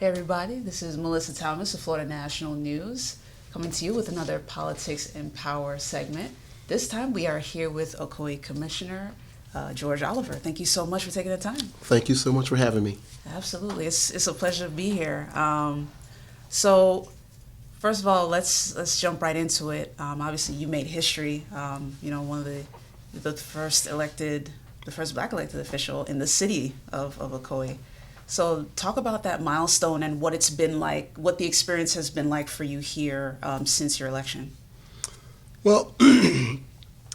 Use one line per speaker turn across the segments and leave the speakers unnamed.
Hey everybody, this is Mellissa Thomas of Florida National News, coming to you with another Politics and Power segment. This time we are here with Ocoee Commissioner George Oliver. Thank you so much for taking the time.
Thank you so much for having me.
Absolutely, it's a pleasure to be here. So, first of all, let's jump right into it. Obviously, you made history. One of the first Black elected official in the city of Ocoee. So talk about that milestone and what it's been like, what the experience has been like for you here since your election.
Well, I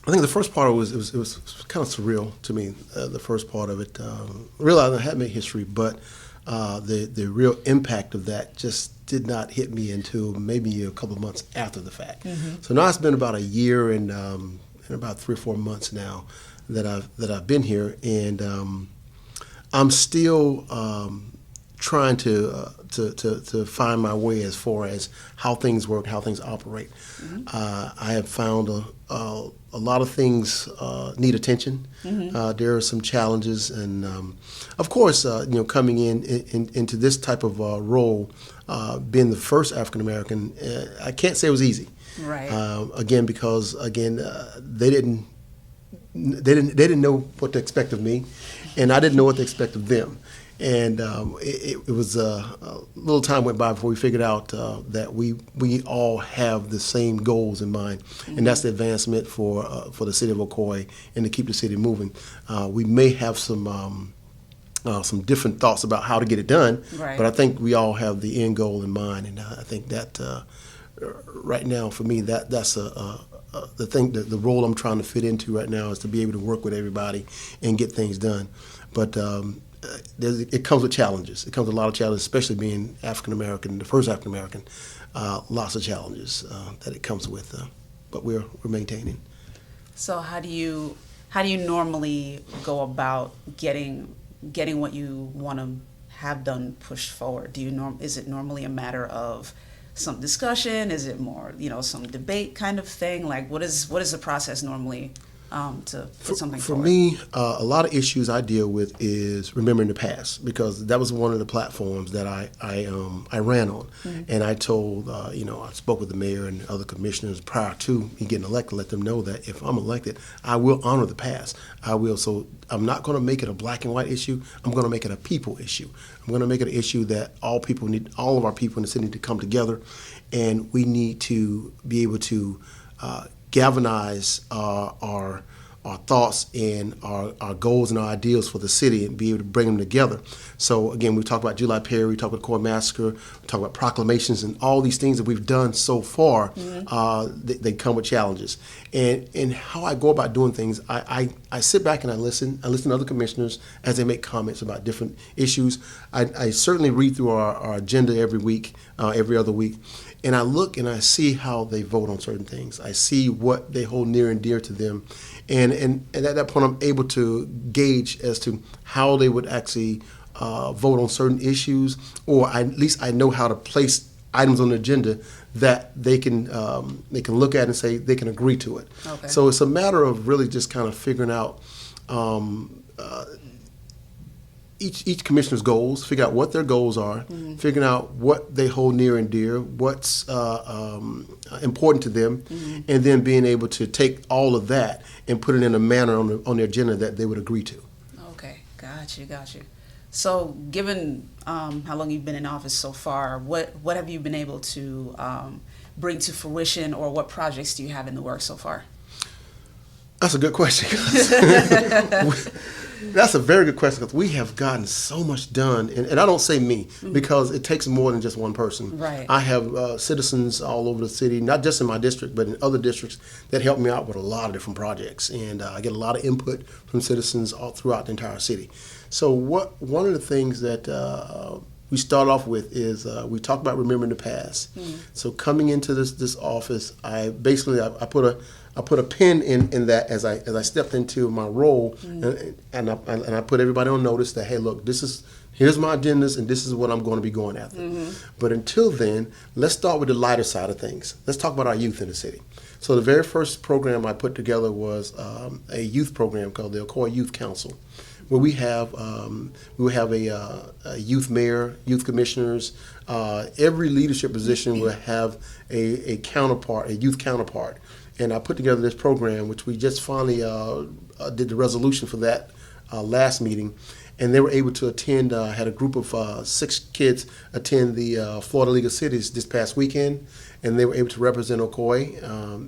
think the first part was kind of surreal to me. The first part of it, realizing I had made history, but the real impact of that just did not hit me until maybe a couple of months after the fact. Mm-hmm. So now it's been about a year and about 3 or 4 months now that I've been here, and I'm still trying to find my way as far as how things work, how things operate. Mm-hmm. I have found a lot of things need attention. Mm-hmm. There are some challenges, and of course, coming into this type of role, being the first African American, I can't say it was easy.
Right.
Because they didn't know what to expect of me, and I didn't know what to expect of them. And it was a little time went by before we figured out that we all have the same goals in mind, mm-hmm. and that's the advancement for the City of Ocoee and to keep the city moving. We may have some different thoughts about how to get it done,
right.
But I think we all have the end goal in mind, and I think that right now for me that's the role I'm trying to fit into right now is to be able to work with everybody and get things done. But it comes with challenges. It comes with a lot of challenges, especially being African American, the first African American. Lots of challenges that it comes with, but we're maintaining.
So how do you normally go about getting what you want to have done pushed forward? Is it normally a matter of some discussion? Is it more, some debate kind of thing? Like, what is the process normally to put something forward?
For me, a lot of issues I deal with is remembering the past, because that was one of the platforms that I ran on, mm-hmm. and I told I spoke with the mayor and other commissioners prior to me getting elected, let them know that if I'm elected, I will honor the past. I will. So I'm not going to make it a black and white issue. I'm going to make it a people issue. I'm going to make it an issue that all of our people in the city need to come together, and we need to be able to galvanize our thoughts and our goals and our ideals for the city and be able to bring them together. So again, we talk about July Perry, we talk about the Court Massacre, we talk about proclamations, and all these things that we've done so far. Mm-hmm. They come with challenges. And how I go about doing things, I sit back and I listen to other commissioners as they make comments about different issues. I certainly read through our agenda every week, every other week. And I look and I see how they vote on certain things. I see what they hold near and dear to them. And at that point, I'm able to gauge as to how they would actually vote on certain issues, or at least I know how to place items on the agenda that they can look at and say they can agree to it.
Okay.
So it's a matter of really just kind of figuring out each commissioner's goals, figure out what their goals are, mm-hmm. figuring out what they hold near and dear, what's important to them, mm-hmm. and then being able to take all of that and put it in a manner on the agenda that they would agree to.
Okay, got you. So given how long you've been in office so far, what have you been able to bring to fruition, or what projects do you have in the works so far?
That's a good question. That's a very good question, because we have gotten so much done, and I don't say me, mm-hmm. because it takes more than just one person.
Right.
I have citizens all over the city, not just in my district, but in other districts, that help me out with a lot of different projects, and I get a lot of input from citizens all throughout the entire city. So one of the things that we start off with is we talk about remembering the past. Mm-hmm. So coming into this office, I put a pin in that as I stepped into my role, mm-hmm. and I put everybody on notice that, hey, look, here's my agendas, and this is what I'm going to be going after. Mm-hmm. But until then, let's start with the lighter side of things. Let's talk about our youth in the city. So the very first program I put together was a youth program called the Ocoee Youth Council, where we will have a youth mayor, youth commissioners. Every leadership position will have a counterpart, a youth counterpart. And I put together this program, which we just finally did the resolution for that last meeting. And they were able to attend, had a group of 6 kids attend the Florida League of Cities this past weekend. And they were able to represent Ocoee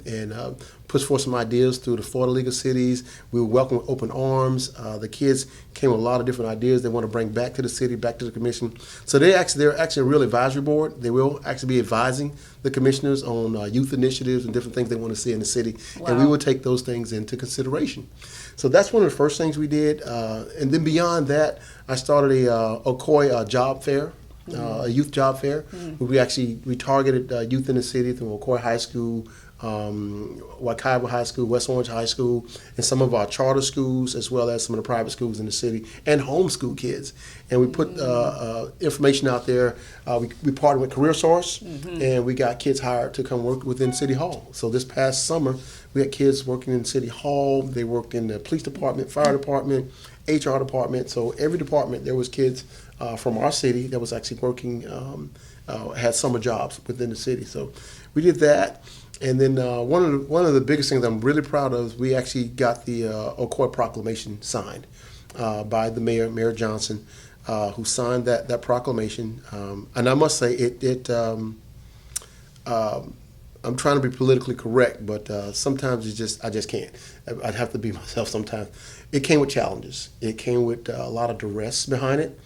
and push forth some ideas through the Florida League of Cities. We were welcomed with open arms. The kids came with a lot of different ideas they want to bring back to the city, back to the commission. So they're actually a real advisory board. They will actually be advising the commissioners on youth initiatives and different things they want to see in the city. Wow. And we will take those things into consideration. So that's one of the first things we did. And then beyond that, I started a Ocoee job fair. A youth job fair. Where we targeted youth in the city through Ocoee High School, Waikaiwa High School, West Orange High School, and some of our charter schools, as well as some of the private schools in the city, and homeschool kids. And we put information out there. We partnered with Career Source, and we got kids hired to come work within City Hall. So this past summer, we had kids working in City Hall. They worked in the police department, fire department, HR department. So every department, there was kids from our city that was actually working, had summer jobs within the city. So we did that. And then one of the biggest things I'm really proud of is we actually got the Ocoee Proclamation signed by the mayor, Mayor Johnson, who signed that proclamation. And I must say, I'm trying to be politically correct, but sometimes I just can't. I'd have to be myself sometimes. It came with challenges. It came with a lot of duress behind it.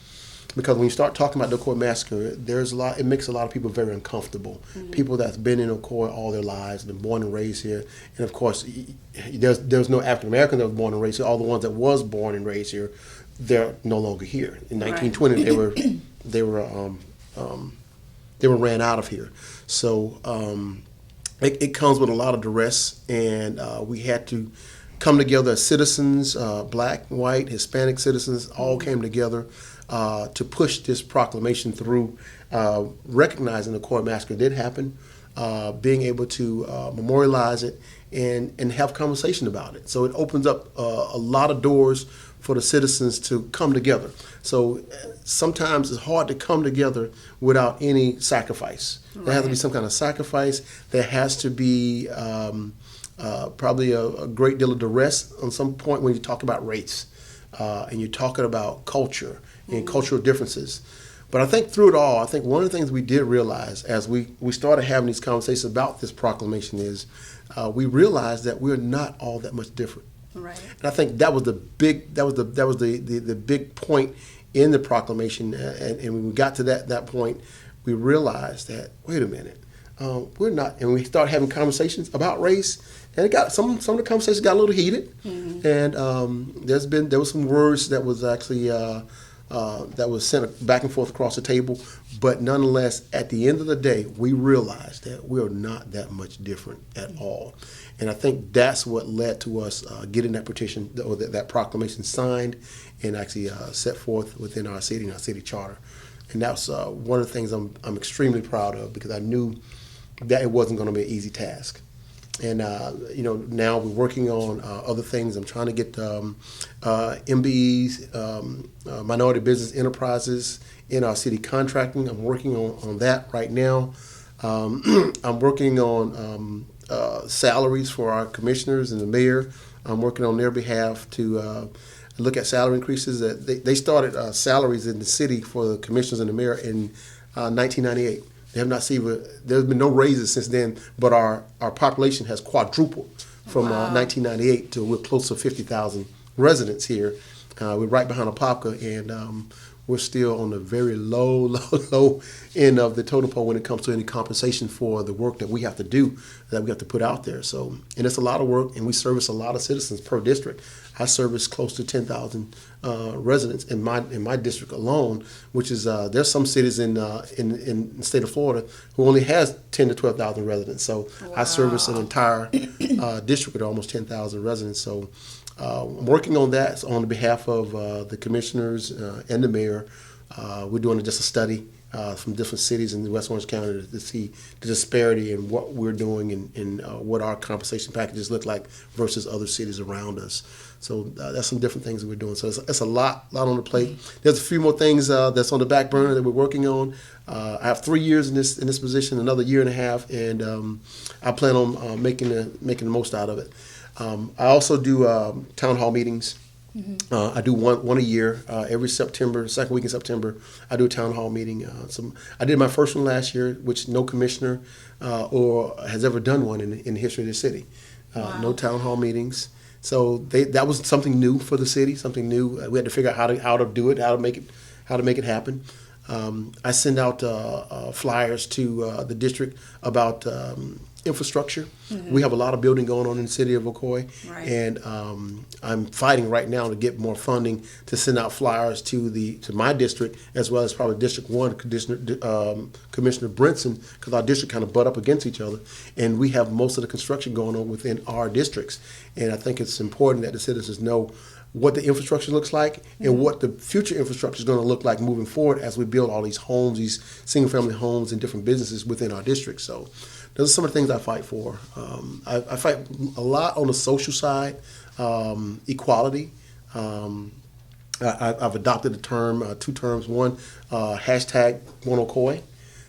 Because when you start talking about the Ocoee massacre, it makes a lot of people very uncomfortable. People that's been in Ocoee all their lives, been born and raised here, and of course, there's no African American that was born and raised here. All the ones that was born and raised here, they're no longer here. In 1920, they were ran out of here. So it comes with a lot of duress, and we had to come together as citizens, black, white, Hispanic citizens, all came together to push this proclamation through, recognizing the Ocoee massacre did happen, being able to memorialize it and have conversation about it. So it opens up a lot of doors for the citizens to come together. So sometimes it's hard to come together without any sacrifice. Right. There has to be some kind of sacrifice. There has to be probably a great deal of duress on some point when you talk about race and you're talking about culture and cultural differences. But I think through it all, I think one of the things we did realize as we started having these conversations about this proclamation is we realized that we're not all that much different. Right. And I think that was the big point in the proclamation. And when we got to that point, we realized that, wait a minute, we're not, and we started having conversations about race, and it got some of the conversations got a little heated, and there was some words that was actually that was sent back and forth across the table, but nonetheless, at the end of the day, we realized that we are not that much different at all, and I think that's what led to us getting that petition or that proclamation signed and actually set forth within our city and our city charter, and that's one of the things I'm extremely proud of because I knew that it wasn't going to be an easy task. And now we're working on other things. I'm trying to get MBEs, minority business enterprises, in our city contracting. I'm working on that right now. I'm working on salaries for our commissioners and the mayor. I'm working on their behalf to look at salary increases. They started salaries in the city for the commissioners and the mayor in 1998. They have not seen, there's been no raises since then, but our population has quadrupled from 1998 to we're close to 50,000 residents here. We're right behind Apopka, and we're still on the very low end of the totem pole when it comes to any compensation for the work that we have to do, that we have to put out there. So, and it's a lot of work, and we service a lot of citizens per district. I service close to 10,000 residents in my district alone, which is there's some cities in the state of Florida who only has 10 to 12,000 residents. So I service an entire district with almost 10,000 residents. So I'm working on that on behalf of the commissioners and the mayor. We're doing just a study from different cities in West Orange County to see the disparity in what we're doing and what our compensation packages look like versus other cities around us. So that's some different things that we're doing. So it's a lot on the plate. There's a few more things that's on the back burner that we're working on. I have 3 years in this position, another year and a half, and I plan on making the most out of it. I also do town hall meetings. I do one a year. Every September, second week in September, I do a town hall meeting. I did my first one last year, which no commissioner or has ever done one in the history of the city.
Wow.
No town hall meetings. So that was something new for the city, something new. We had to figure out how to do it, how to make it happen. I send out flyers to the district about infrastructure. We have a lot of building going on in the city of Ocoee,
Right.
and I'm fighting right now to get more funding to send out flyers to my district as well as probably District 1, Commissioner Brinson, because our district kind of butt up against each other, and we have most of the construction going on within our districts. And I think it's important that the citizens know what the infrastructure looks like and what the future infrastructure is going to look like moving forward as we build all these homes, these single-family homes and different businesses within our district. So those are some of the things I fight for. I fight a lot on the social side, equality. I've adopted a term, 2 terms. One, hashtag One Ocoee.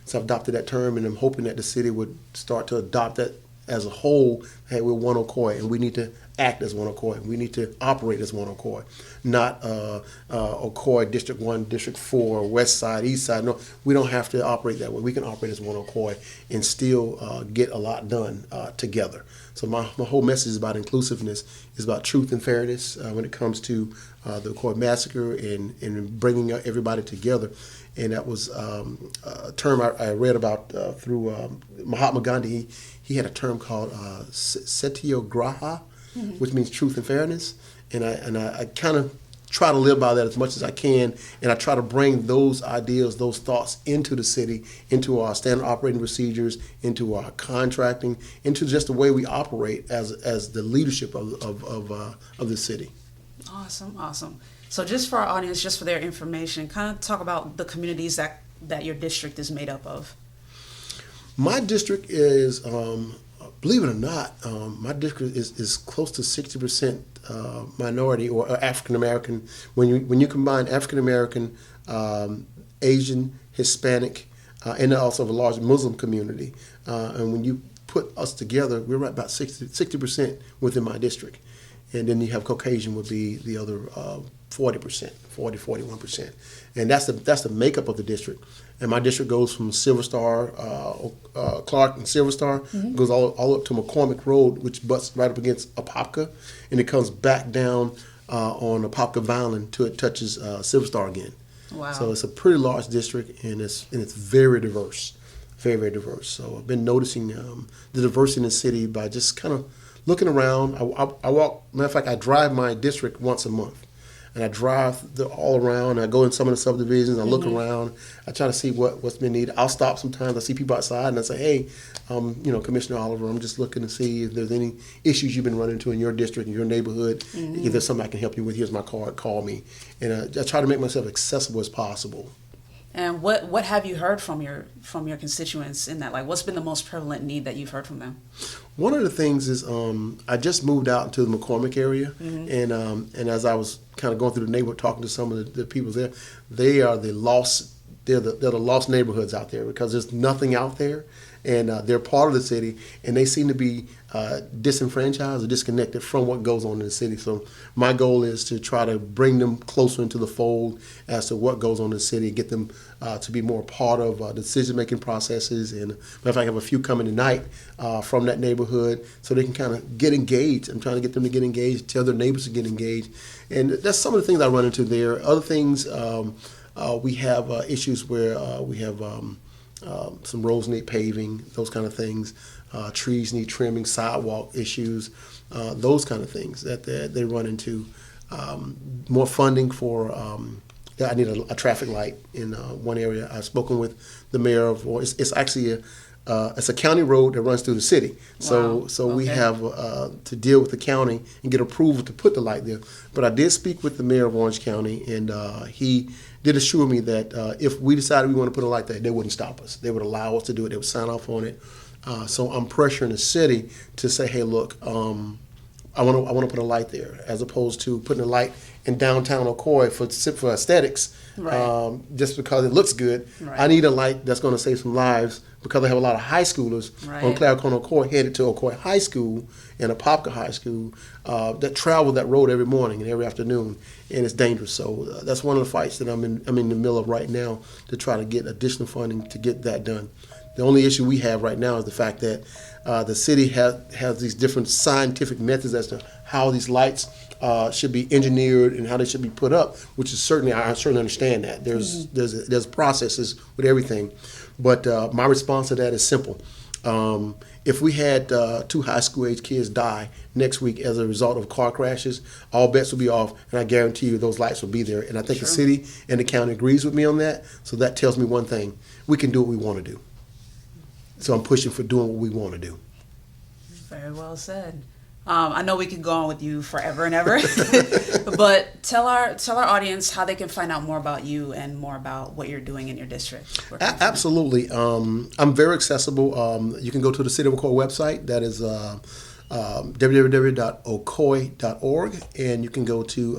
So I've adopted that term, and I'm hoping that the city would start to adopt that as a whole. Hey, we're One Ocoee, and we need to act as One Ocoee. We need to operate as One Ocoee, not Ocoee District 1, District 4, West Side, East Side. No, we don't have to operate that way. We can operate as One Ocoee and still get a lot done together. So my whole message is about inclusiveness, is about truth and fairness when it comes to the Ocoee massacre and bringing everybody together. And that was a term I read about through Mahatma Gandhi. He had a term called Satyagraha, which means truth and fairness. And I kind of try to live by that as much as I can. And I try to bring those ideas, those thoughts into the city, into our standard operating procedures, into our contracting, into just the way we operate as the leadership of the city.
Awesome. So just for our audience, just for their information, kind of talk about the communities that your district is made up of.
My district is, believe it or not, my district is close to 60% minority or African American. When you combine African American, Asian, Hispanic, and also a large Muslim community, and when you put us together, we're right about 60% within my district. And then you have Caucasian would be the other 41%. And that's the makeup of the district. And my district goes from Silver Star, Clark and Silver Star, goes all up to McCormick Road, which butts right up against Apopka, and it comes back down on Apopka Vineland till it touches Silver Star again.
Wow.
So it's a pretty large district, and it's very diverse, very diverse. So I've been noticing the diversity in the city by just kind of looking around. I walk, matter of fact, I drive my district once a month. And I drive all around. I go in some of the subdivisions. I look around. I try to see what's been needed. I'll stop sometimes. I see people outside, and I say, "Hey, Commissioner Oliver, I'm just looking to see if there's any issues you've been running into in your district, in your neighborhood. If there's something I can help you with, here's my card. Call me." And I try to make myself accessible as possible.
And what have you heard from your constituents in that? Like, what's been the most prevalent need that you've heard from them?
One of the things is I just moved out into the McCormick area, and as I was kind of going through the neighborhood, talking to some of the people there, they are the lost. They're the lost neighborhoods out there because there's nothing out there, and they're part of the city, and they seem to be disenfranchised or disconnected from what goes on in the city. So my goal is to try to bring them closer into the fold as to what goes on in the city, get them to be more part of decision-making processes. And matter of fact, I have a few coming tonight from that neighborhood so they can kind of get engaged. I'm trying to get them to get engaged, tell their neighbors to get engaged. And that's some of the things I run into there. Other things, we have issues where we have some roads need paving, those kind of things. Trees need trimming, sidewalk issues, those kind of things that they run into. More funding for, I need a traffic light in one area. I've spoken with the mayor of, it's actually it's a county road that runs through the city.
Wow.
So we have to deal with the county and get approval to put the light there. But I did speak with the mayor of Orange County, and he did assure me that if we decided we want to put a light there, they wouldn't stop us. They would allow us to do it. They would sign off on it. So I'm pressuring the city to say, hey, look, I want to put a light there, as opposed to putting a light in downtown Ocoee for aesthetics,
Right.
just because it looks good.
Right.
I need a light that's going to save some lives, because I have a lot of high schoolers
Right.
on Claricona Ocoee headed to Ocoee High School and Apopka High School that travel that road every morning and every afternoon, and it's dangerous. So that's one of the fights that I'm in the middle of right now, to try to get additional funding to get that done. The only issue we have right now is the fact that the city has these different scientific methods as to how these lights should be engineered and how they should be put up, which is I certainly understand that. There's processes with everything, but my response to that is simple. If we had 2 high school age kids die next week as a result of car crashes, all bets will be off, and I guarantee you those lights will be there. And I think the city and the county agrees with me on that. So that tells me one thing: we can do what we want to do. So I'm pushing for doing what we want to do.
Very well said. I know we could go on with you forever and ever, but tell our audience how they can find out more about you and more about what you're doing in your district.
Absolutely. I'm very accessible. You can go to the City of Ocoee website. That is www.ocoee.org, and you can go to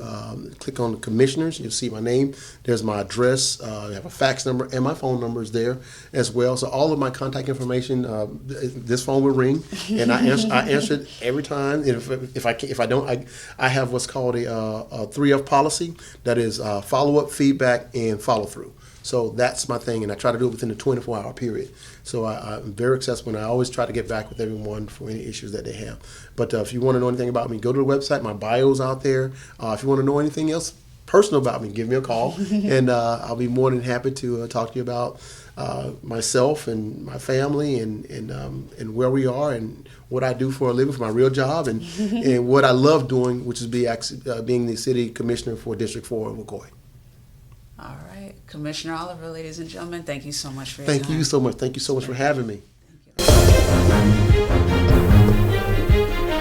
click on the commissioners. You'll see my name. There's my address. I have a fax number, and my phone number is there as well. So all of my contact information, this phone will ring, and I answer it every time. And if I don't, I have what's called a 3F policy. That is follow up, feedback, and follow through. So that's my thing, and I try to do it within a 24-hour period. So I'm very accessible, and I always try to get back with everyone for any issues that they have. But if you want to know anything about me, go to the website. My bio's out there. If you want to know anything else personal about me, give me a call, and I'll be more than happy to talk to you about myself and my family and where we are and what I do for a living, for my real job, and what I love doing, which is being the city commissioner for District 4 of Ocoee.
All right. Commissioner Oliver, ladies and gentlemen, thank you so much for your
Thank
time.
you so much. Thank you so much for having me.